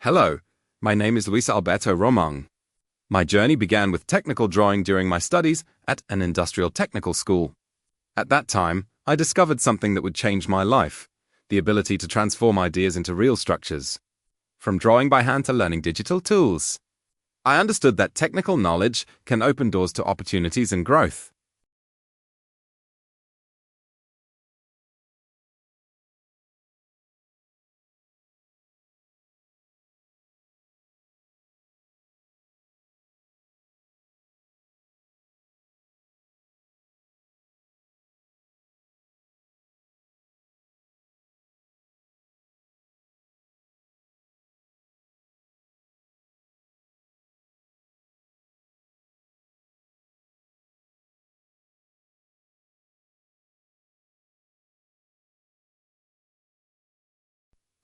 Hello, my name is Luis Alberto Romang. My journey began with technical drawing during my studies at an industrial technical school. At that time, I discovered something that would change my life: the ability to transform ideas into real structures. From drawing by hand to learning digital tools, I understood that technical knowledge can open doors to opportunities and growth.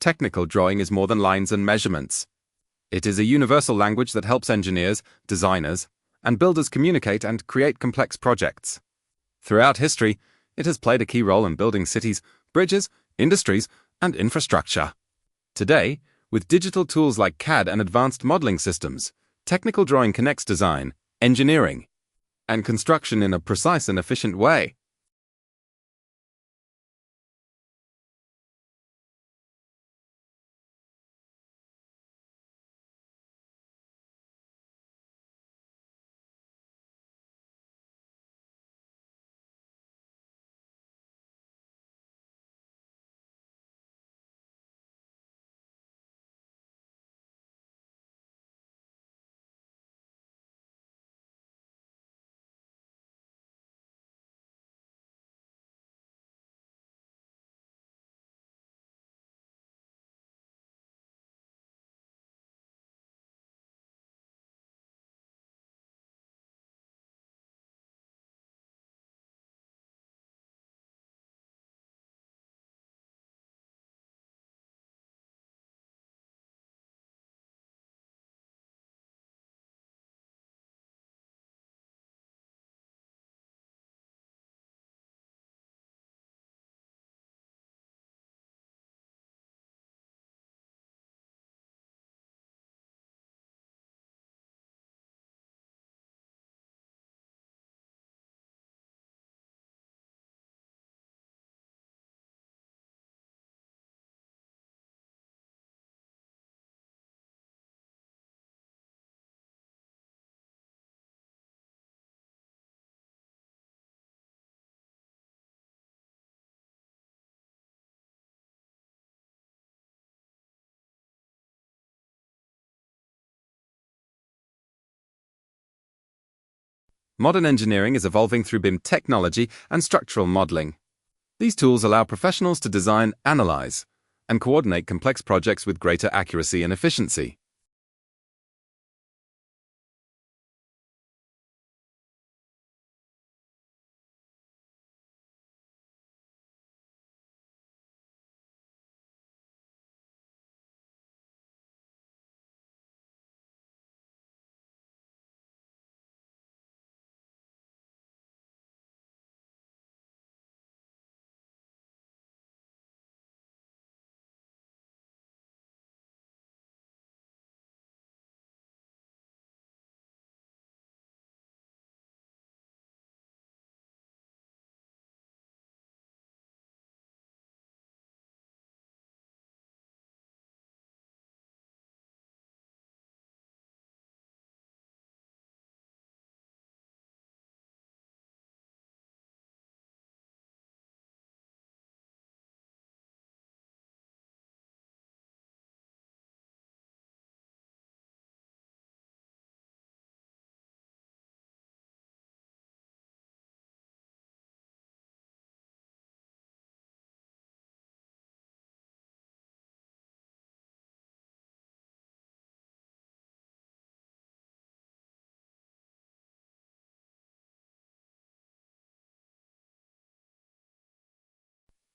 Technical drawing is more than lines and measurements. It is a universal language that helps engineers, designers, and builders communicate and create complex projects. Throughout history, it has played a key role in building cities, bridges, industries, and infrastructure. Today, with digital tools like CAD and advanced modeling systems, technical drawing connects design, engineering, and construction in a precise and efficient way. Modern engineering is evolving through BIM technology and structural modeling. These tools allow professionals to design, analyze, and coordinate complex projects with greater accuracy and efficiency.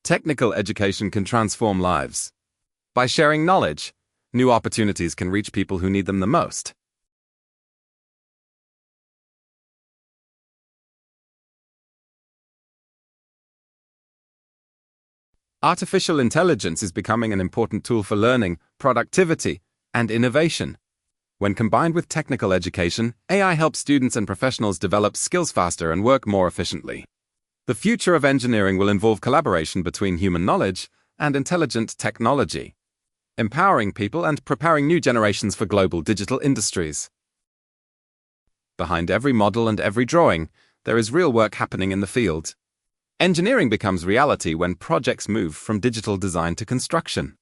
Technical education can transform lives. By sharing knowledge, new opportunities can reach people who need them the most. Artificial intelligence is becoming an important tool for learning, productivity, and innovation. When combined with technical education, AI helps students and professionals develop skills faster and work more efficiently. The future of engineering will involve collaboration between human knowledge and intelligent technology, empowering people and preparing new generations for global digital industries. Behind every model and every drawing, there is real work happening in the field. Engineering becomes reality when projects move from digital design to construction.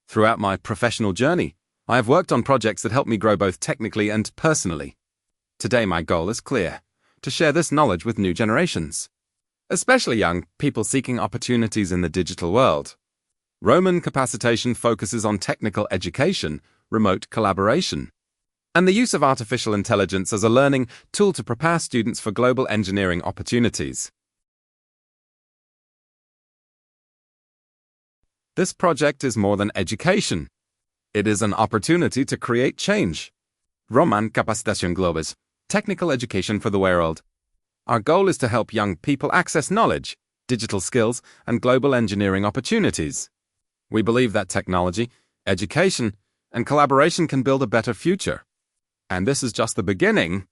Throughout my professional journey, I have worked on projects that help me grow both technically and personally. Today my goal is clear: to share this knowledge with new generations, especially young people seeking opportunities in the digital world. Roman Capacitacion focuses on technical education, remote collaboration, and the use of artificial intelligence as a learning tool to prepare students for global engineering opportunities. This project is more than education. It is an opportunity to create change. Roman Capacitacion Globis, technical education for the world. Our goal is to help young people access knowledge, digital skills, and global engineering opportunities. We believe that technology, education, and collaboration can build a better future. And this is just the beginning.